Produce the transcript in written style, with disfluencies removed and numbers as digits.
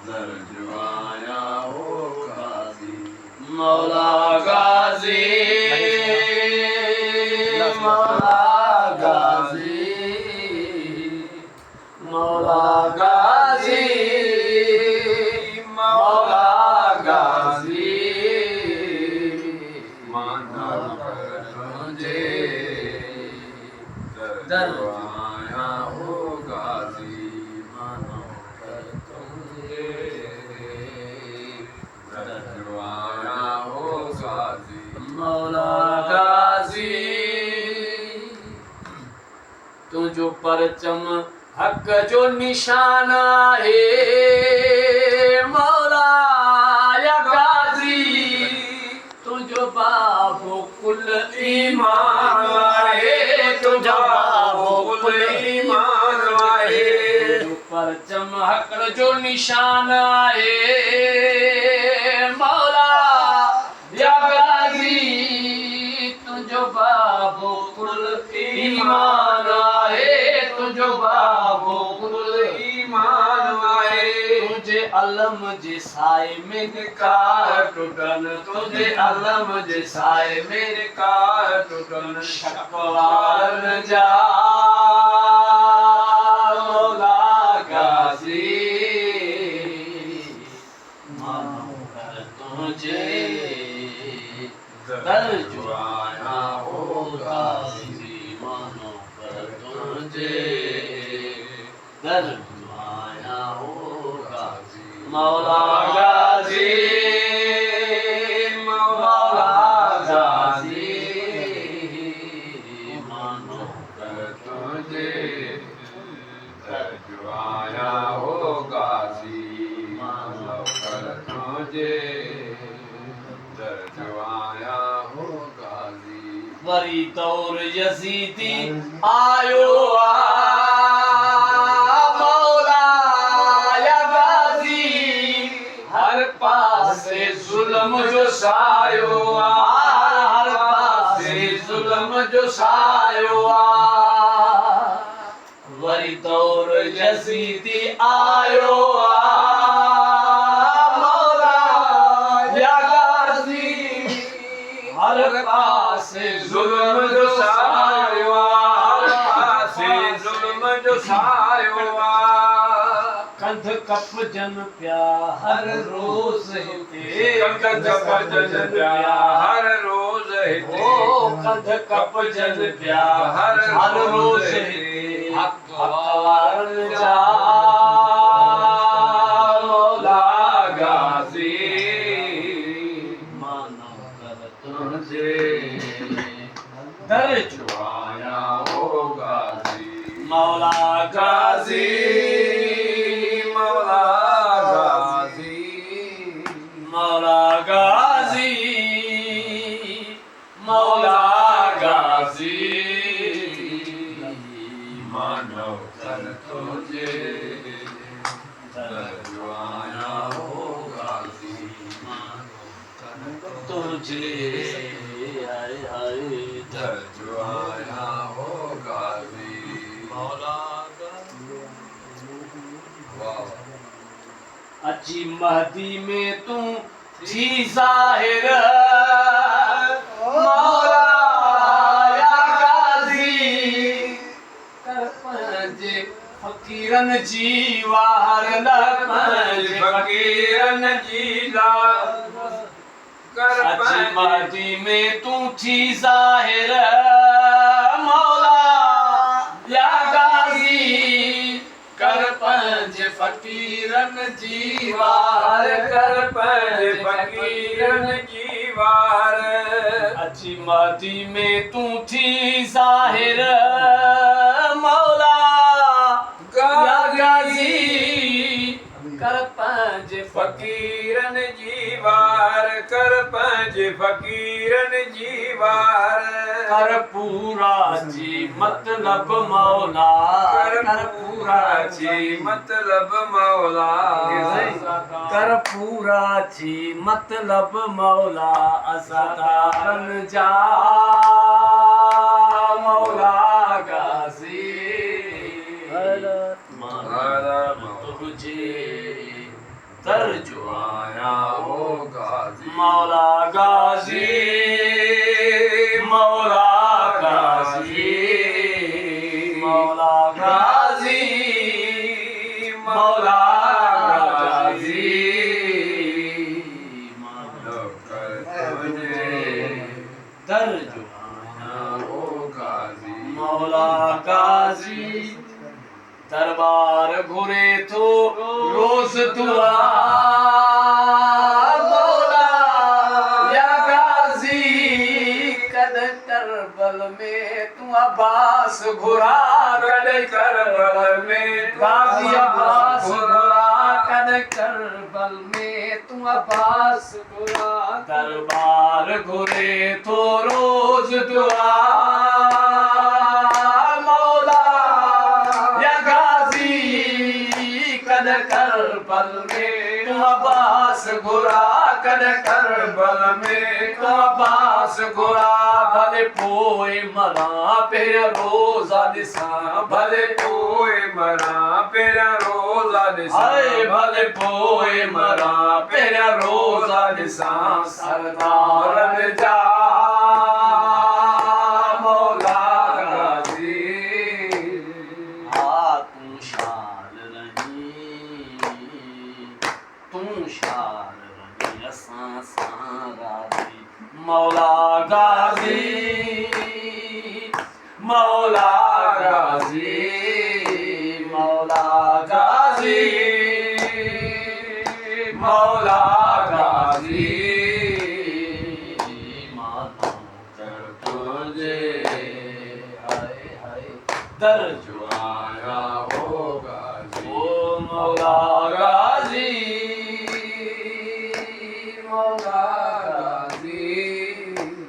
दर्जवाया हो गाजी मौला गाजी मौला गाजी मौला गाजी मौला गाजी माना कर तुझे दर्जवाया हो गाजी माना कर तुझे दर्जवाया हो गाजी मौला गाजी तुझो परचम हक जो निशाना है मौला या गाजी तुझो बाबो कुल ईमान है तुझो बाबो कुल ईमान है तुझो परचम हक जो निशाना है मौला या गाजी तुझो बाबो कुल ईमान है तुझो बाबो कुल ईमान आए तुझे अलम जे साए में कार टुटन तुझे अलम जे साए में कार टुटन शकवार न जा मौला गाजी मानो कर तुझे दर्जवाया हो गाजी मानो कर तुझे दर्जवाया हो गाजी मौला गाजी मौला गाजी मानो कर तुझे दर्जवाया हो गाजी मानो कर तुझे दर्जवाया हो गाजी वरी तौर यजीदी आयो जुल्म जो सायो हर पासे जुल्म जो सायो वरी तौर यजीदी आयो मौला या गाजी हर पासे जुल्म जो सायो हर पासे जुल्म जो सायो कंध कप जन प्या हर रोज हिते कंध कप जन प्या हर रोज हिते ओ कंध कप जन प्या हर रोज हिते हकवार जा मौला गाजी मानो कर तुझे दर्जवाया हो गाजी मौला गाजी मौला गाजी मौला गाजी मौला गाजी मानो कर तुझे दर्जवाया हो गाजी मानो कर तुझे हाय हाय दर्जवाया हो गाजी मौला अची महदी में तू थी जाहिर मौला या गाजी कर पंहिंजे फकीरन जी वार न पंहिंजे फकीरन जी कर अची महदी में तू थी जाहिर मौला या गाजी कर पंहिंजे फकीरन जी वार कर पंहिंजे फकीरन जी वार अची महदी में तू थी ज़ाहिर मौला या गाजी कर पंहिंजे फकीरन जी वार कर पंहिंजे फकीरन जी वार कर पूरा जी मतलब मौला कर पूरा जी मतलब मौला कर पूरा जी मतलब मौला अज़ादारन जा मौला गाजी तुझे दर जो आया वो गाजी मौला गाजी मौला गाजी मौला गाजी मौला गाजी दर जो आया वो गाजी मौला गाजी दरबार घुरे तो रोज दुआ मौला या गाजी कद करबल में तू अब्बास घुरा कद करबल में गाजी अब्बास घुरा कद करबल में तू अब्बास घुरा दरबार घुरे तो रोज दुआ करबल में तू अब्बास घुरा कद करबल में तू अब्बास घुरा भले पोए मरा पेरा रोजा दिसा भले पोए मरा पेरा रोजा दिसा हाय भले पोए मरा पेरा रोजा दिसा सरदार जा मौला गाजी तू शाल रही असां सां राज़ी मौला गाजी मौला गाजी मौला गाजी मौला गाजी मानो कर तुझे हाय हाय दर जो आया वो गाजी ओ मौला गाजी मौला